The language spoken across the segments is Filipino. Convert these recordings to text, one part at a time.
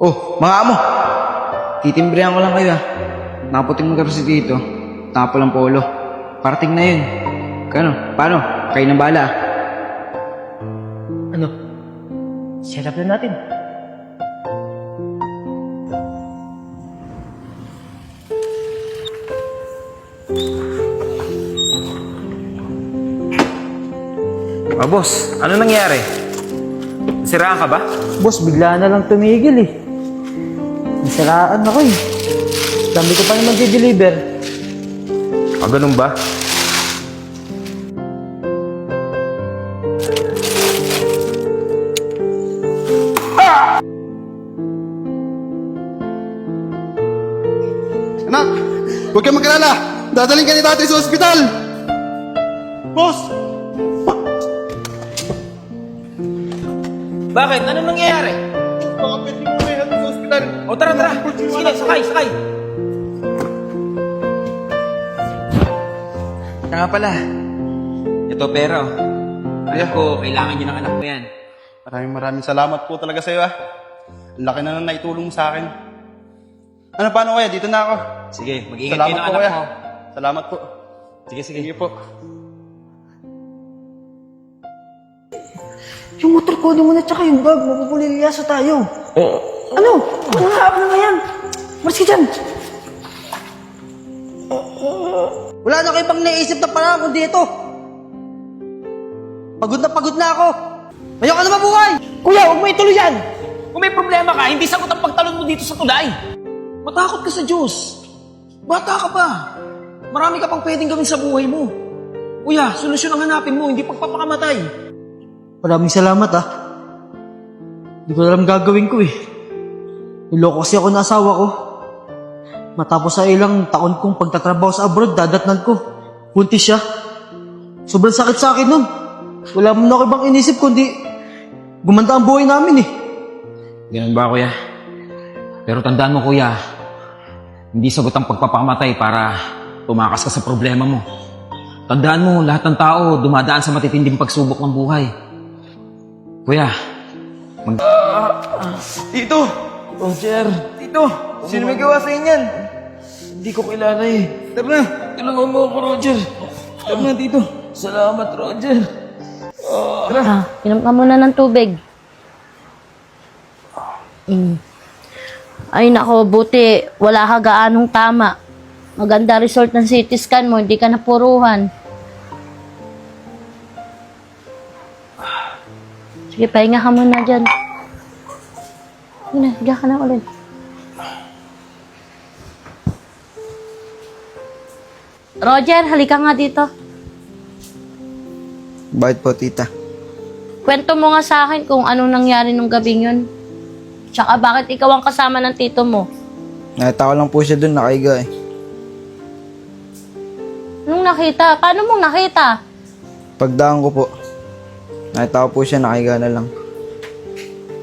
Oh, mga amo! Titimbrihan ko lang kayo ah. Naputing mo kasi dito. Tapo lang polo. Parating na yun. Kano? Paano? Kayo na bala. Ano? Set up na natin. Oh, boss, ano nangyari? Siraan ka ba? Boss, bigla na lang tumigil eh. Nasiraan ako eh. Sabi ko pa naman di-deliver. Ah, ganun ba? Anak, huwag kang mag-alala. Dadaling ka ni tatay sa ospital. Boss! Bakit? Ano nangyayari? Baka pwede mo may hatid sa ospital. O tara, tara! Sige, sakay! Siya nga pala. Ito pera, oh. Alam ko, kailangan niyo ng anak mo yan. Maraming salamat po talaga sa'yo ah. Ang laki na nang naitulong mo sa akin. Ano, paano kaya? Dito na ako. Sige, mag-ingat kayo Salamat ng po anak kuya. mo. Salamat po. Sige. Sige po. Yung motor ko muna tsaka yung bag, mapupuliliyasa tayo. Ano? Ano na nga yan? Maris ka dyan. Wala na kayo pang naisip na parang kundi ito. Pagod na ako. Ayoko na mabuhay. Kuya, huwag mo ituloy yan. Kung may problema ka, hindi sagot ang pagtalon mo dito sa tulay. Matakot ka sa Diyos. Bata ka pa. Marami ka pang pwedeng gawin sa buhay mo. Kuya, solusyon ang hanapin mo, hindi pagpapakamatay. Maraming salamat ah. Hindi ko alam gagawin ko eh. Niloko kasi ako ng asawa ko. Matapos sa ilang taon kong pagtatrabaho sa abroad, dadatnan ko. Buntis siya. Sobrang sakit sa akin nun. Wala mo na ako ibang inisip kundi gumanda ang buhay namin eh. Ganun ba, kuya? Pero tandaan mo, kuya, hindi sagot ang pagpapakamatay para tumakas ka sa problema mo. Tandaan mo, lahat ng tao dumadaan sa matitinding pagsubok ng buhay. Kuya, Tito! Roger, Tito! Sino may gawa sa inyan? hindi ko kilala eh. Tara na! Tulungan mo ako, Roger. Tara na, Tito! Salamat, Roger. Inom ka muna ng tubig. Ay nako, buti wala ka gaanong tama. Maganda result ng CT scan mo, hindi ka napuruhan. Sige, pahinga ka muna dyan. Sige na, higa ka na ulit. Roger, halika nga dito. Bakit po, tita? Kwento mo nga sa akin kung anong nangyari nung gabing yun. Tsaka bakit ikaw ang kasama ng tito mo? Nakita ko lang po siya dun, nakaiga eh. Anong nakita? Paano mong nakita? Pagdaan ko po. Nakita ko po siya, nakaiga na lang.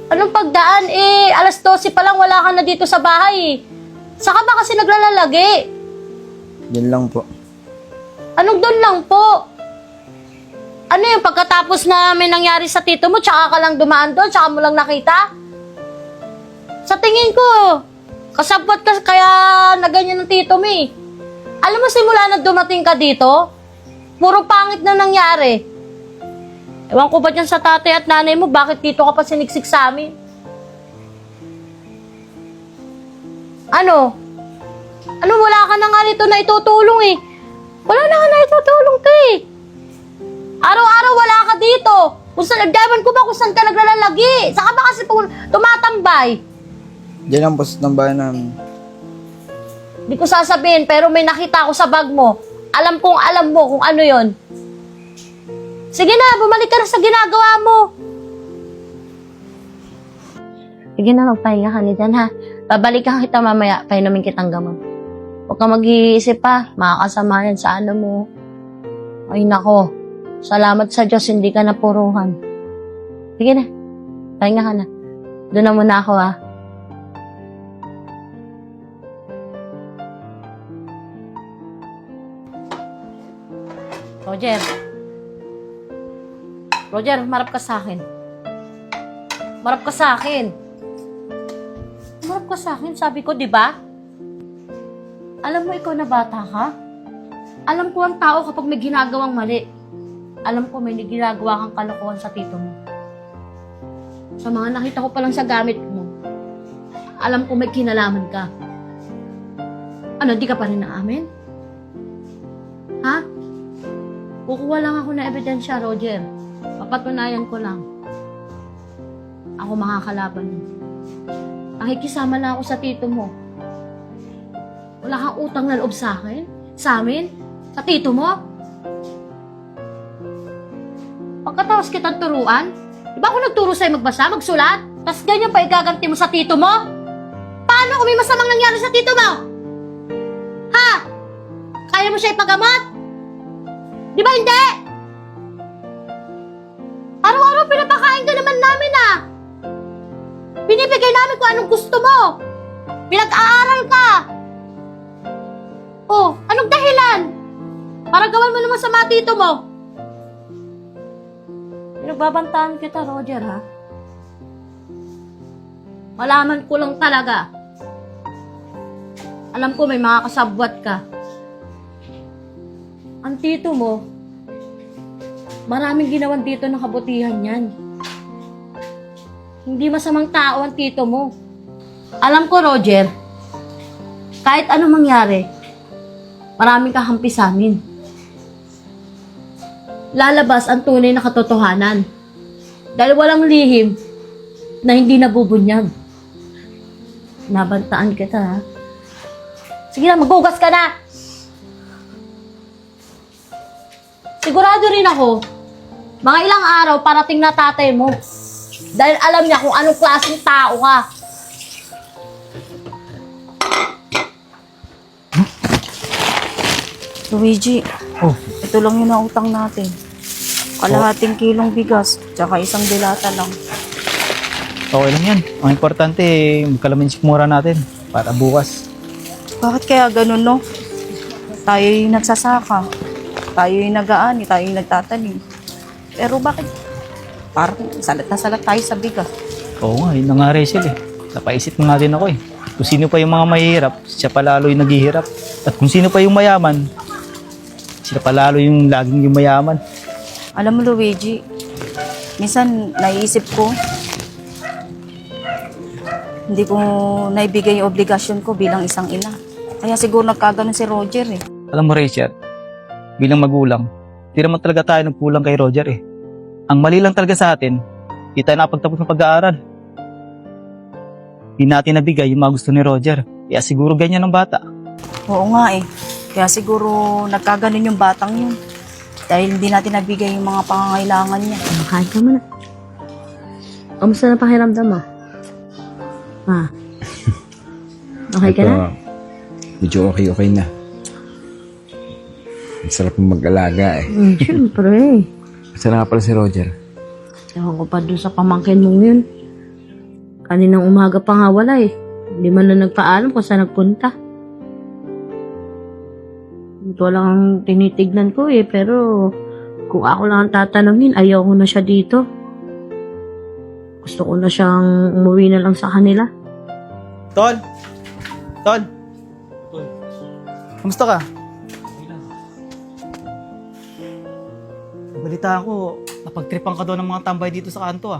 Anong pagdaan? Alas 12 pa lang wala ka na dito sa bahay eh. Saka ba kasi naglalalagi? Yan lang po. Anong doon lang po? Ano yung pagkatapos na may nangyari sa tito mo, tsaka ka lang dumaan doon, tsaka mo lang nakita? Sa tingin ko, kasabot ka kaya na ganyan ng tito mo eh. Alam mo, simula na dumating ka dito, puro pangit na nangyari. Ewan ko ba dyan sa tatay at nanay mo, bakit dito ka pa siniksik sa amin? Ano? Ano, wala ka na nga nito na itutulong eh. Wala na ka na itutulong ka eh. Araw-araw wala ka dito. Kung saan, nagdaman ko ba kung saan ka naglalagi? Saka ba kasi tumatambay? Diyan lang po sa tambahan namin. Di ko sasabihin, pero may nakita ako sa bag mo. Alam kong alam mo kung ano yon. Sige na, bumalik ka na sa ginagawa mo. Sige na, magpahinga ka na dyan ha. Babalikan kita mamaya, painumin kitang gamot. Huwag ka mag-iisip pa, makakasama yan sa ano mo. Ay nako, salamat sa Diyos, hindi ka napuruhan. Sige na, pahinga ka na. Doon na muna ako ha. Roger. Roger, marap ka sa akin. Marap ka sa akin. Humarap ka sa akin, sabi ko, di ba? Alam mo, ikaw na bata ka? Alam ko ang tao kapag may ginagawang mali. Alam ko may ginagawa kang kalokohan sa tito mo. Sa mga nakita ko pa lang sa gamit mo, alam ko may kinalaman ka. Ano, di ka pa rin naamin? Ha? Kukuha lang ako ng ebidensya, Roger. Papatunayan ko lang. Ako makakalaban mo. Nakikisama na ako sa tito mo. Wala kang utang na loob sa akin? Sa amin? Sa tito mo? Pagkatapos kitang turuan, di ba ako nagturo sa'yo magbasa, magsulat? Tapos ganyan pa igaganti mo sa tito mo? Paano kung may masamang nangyari sa tito mo? Ha? Kaya mo siya ipagamot? Di ba hindi? Araw-araw pinapakain ka naman namin ah. Binibigay namin kung anong gusto mo. Pinag-aaral ka. Oh, anong dahilan? Para gawan mo naman sa mga tito mo. Pinagbabantaan kita, Roger, ha? Malaman ko lang talaga. Alam ko may mga kasabwat ka. Ang tito mo, maraming ginawan dito ng kabutihan yan. Hindi masamang tao ang tito mo. Alam ko, Roger, kahit anong mangyari, maraming kahampi sa amin. Lalabas ang tunay na katotohanan. Dahil walang lihim na hindi nabubunyag. Nabantaan kita, ha? Sige na, maghugas ka na! Sigurado rin ako, mga ilang araw parating na tatay mo. Dahil alam niya kung anong klaseng tao ka. Luigi, ito lang yung nautang natin. Kalahating kilong bigas, tsaka isang dilata lang. Okay lang yan. Ang importante, magkalamin sikmura natin para bukas. Bakit kaya ganun, no? Tayo yung nagsasaka. Tayo yung nag-aani, tayo yung nagtatanim. Pero bakit? Parang salat na salat tayo sa bigas. Oo nga, yun na nga Rachel eh. Napaisip na nga din ako eh. Kung sino pa yung mga mahihirap, siya pa lalo yung naghihirap. At kung sino pa yung mayaman, sila pa lalo yung laging yung mayaman. Alam mo, Luigi, minsan naiisip ko, hindi ko naibigay yung obligasyon ko bilang isang ina. Kaya siguro nagkaganon si Roger eh. Alam mo Rachel, bilang magulang, di naman talaga tayo nagkulang kay Roger eh. Ang mali lang talaga sa atin, di tayo nakapagtapos ng pag-aaral. Di natin nabigay yung mga gusto ni Roger. Kaya siguro ganyan ang bata. Oo nga eh. Kaya siguro nagkaganon yung batang yun. Dahil hindi natin nabigay yung mga pangangailangan niya. Kain ka muna. Kamusta na pakiramdam mo? Ha? Okay ka na? Medyo okay na. Ang sarap mong mag-alaga eh. Siyempre. Saan nga pala si Roger? Ewan ko pa dun sa pamangkin mong yun. Kaninang umaga pa nga wala eh. Hindi man na nagpaalam kung saan nagpunta. Ito lang ang tinitignan ko eh. Pero kung ako lang ang tatanungin, ayaw ko na siya dito. Gusto ko na siyang umuwi na lang sa kanila. Tol! Tol! Kamusta ka? Balita ko, napagtripan ka daw ng mga tambay dito sa kanto ah.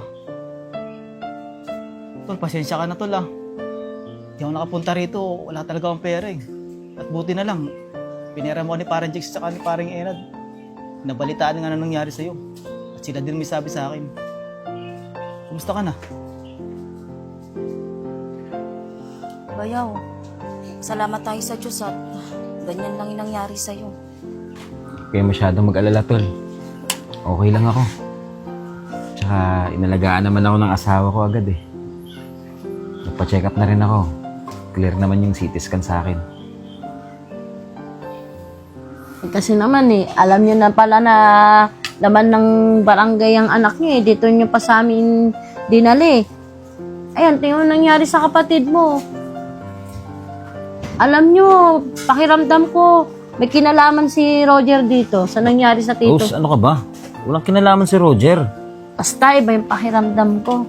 Tol, pasensya ka na tol ah. Hindi ako nakapunta rito, wala talaga akong pera eh. At buti na lang, pinera mo ni parang Jix at ni parang Enad. Nabalitaan nga na nangyari sa'yo. At sila din may sabi sa akin. Kumusta ka na? Bayaw, salamat tayo sa Diyos at ganyan lang yung nangyari sa'yo. Kaya masyadong mag-alala, tol. Okay lang ako. Tsaka inalagaan naman ako ng asawa ko agad eh. Nagpa-check up na rin ako. Clear naman yung CT scan sa akin. Kasi naman eh, alam niyo na pala na laman ng barangay ang anak niyo eh. Dito niyo pa sa amin dinali. Ayan, tingnan mo nangyari sa kapatid mo. Alam niyo, pakiramdam ko, may kinalaman si Roger dito sa nangyari sa tito. Rose, ano ka ba? Walang kinalaman si Roger. Basta iba yung pakiramdam ko.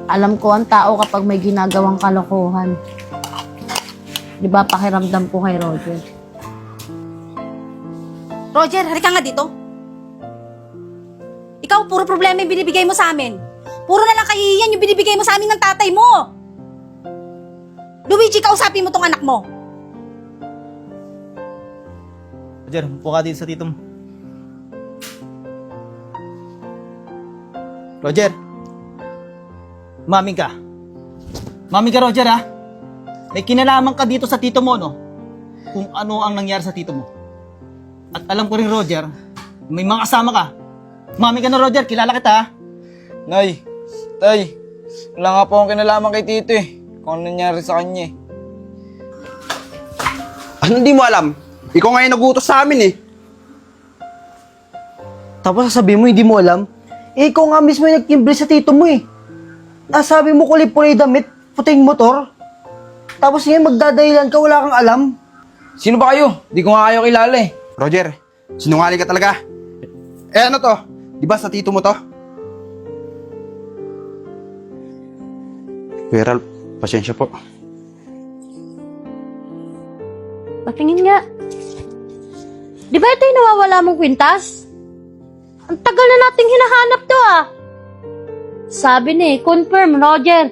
Alam ko ang tao kapag may ginagawang kalokohan. Di ba pakiramdam ko kay Roger? Roger, halika nga dito. Ikaw, puro problema yung binibigay mo sa amin. Puro na lang kahihiyan yung binibigay mo sa amin ng tatay mo. Luigi, kausapin mo tong anak mo. Roger, upo ka dito sa tito mo. Roger. Maming ka. Maming ka, Roger, ha? May kinalaman ka dito sa tito mo, no? Kung ano ang nangyari sa tito mo. At alam ko rin, Roger, may mga kasama ka. Maming ka na, Roger. Kilala kita, ha? Nay, tay, wala nga po akong kinalaman kay Tito eh. Kung ano nangyari sa kanya eh. Ano hindi mo alam? Ikaw nga yung nag-utos sa amin eh. Tapos sasabihin mo, hindi mo alam? Eh, ikaw nga mismo yung nagtimbre sa tito mo eh. Nasabi mo kulay-pulay damit, puting motor. Tapos ngayon magdadahilan ka, wala kang alam. Sino ba kayo? Di ko nga kayo kilala eh. Roger, sinungaling ka talaga. Eh ano to? Di ba sa tito mo to? Kuya Ralph, pasensya po. Patingin nga. Di ba ito yung nawawala mong kwintas? Ang tagal na nating hinahanap to ah. Sabi ni, confirm, Roger.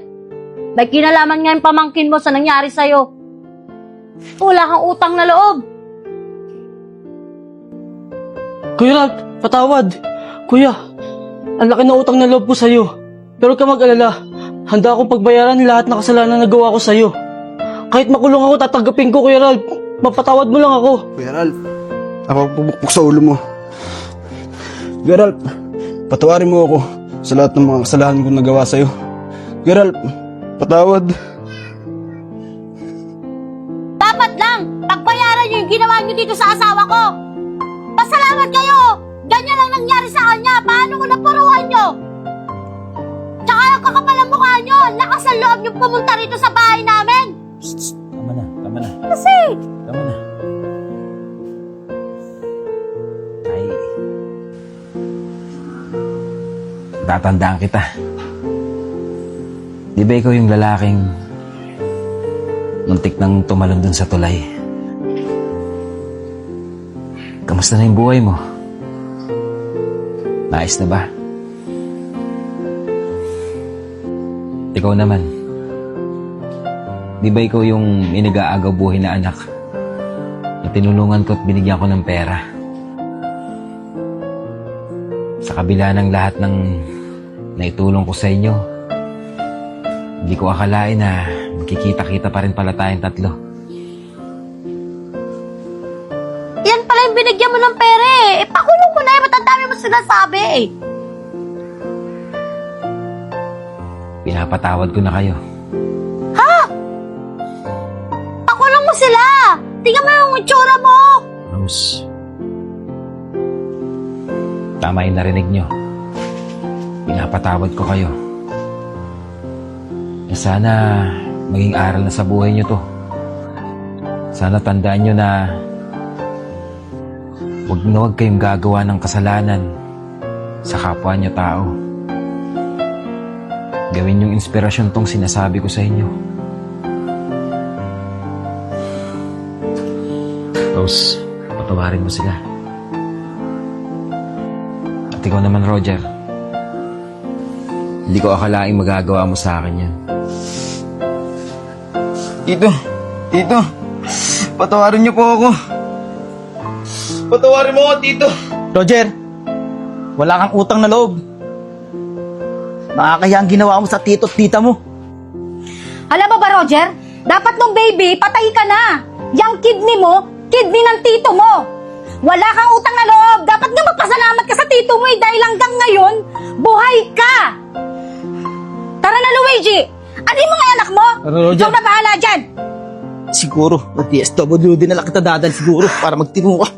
May kinalaman nga yung pamangkin mo sa nangyari sa'yo. Wala kang utang na loob. Kuya Ralph, patawad. Kuya, ang laki na utang na loob ko sa'yo. Pero huwag ka mag-alala. Handa akong pagbayaran lahat ng kasalanan na nagawa ko sa'yo. Kahit makulong ako, tatanggapin ko, Kuya Ralph. Mapatawad mo lang ako. Kuya Ralph, ako pupukpuk sa ulo mo. Kuya Ralph, patawarin mo ako sa lahat ng mga kasalanan kong nagawa sa'yo. Kuya Ralph, patawad. Dapat lang, pagbayaran niyo yung ginawa niyo dito sa asawa ko. Pasalamat kayo. Ganyan lang nangyari sa kanya. Paano ko napuruan niyo? Tsaka yung kakapal ang mukha niyo. Lakas ang loob niyo pumunta rito sa bahay namin. Tama na, tama na. Kasi, Tama na. Ay. Tatandaan kita. Di ba ikaw yung lalaking muntik nang tumalon dun sa tulay? Kamusta na yung buhay mo? Naayos na ba? Ikaw naman. Di ba ikaw yung inag-aagaw buhay na anak? Na tinulungan ko at binigyan ko ng pera. Sa kabila ng lahat ng naitulong ko sa inyo, hindi ko akalain na magkikita-kita pa rin pala tayong tatlo. yan pala yung binigyan mo ng pera eh. Pakulong mo na eh. Ba't ang dami mo sinasabi eh? Pinapatawad ko na kayo. Pakulong mo sila. Tingnan mo yung itsura mo. Rose, tama yung narinig nyo. Pinapatawad ko kayo. Na sana maging aral na sa buhay nyo to. Sana tandaan nyo na huwag kayong gagawa ng kasalanan sa kapwa nyo tao. Gawin yung inspirasyon tong sinasabi ko sa inyo. Rose, patawarin mo sila. At ikaw naman, Roger. Hindi ko akalaing magagawa mo sa akin yan. Tito, patawarin niyo po ako. Patawarin mo ako, Tito. Roger, wala kang utang na loob. Nakakaya ang ginawa mo sa tito at tita mo. Alam mo ba, Roger? Dapat nung baby, patay ka na. Yang kidney mo, kidney ng tito mo. Wala kang utang na loob. Dapat nga magpasalamat ka sa tito mo eh, dahil hanggang ngayon, buhay ka. Tara na, Luigi. Ano yung mga anak mo? Roger. Ikaw na bahala dyan. Siguro, DSWD na lang kita dadal siguro para magtino ka.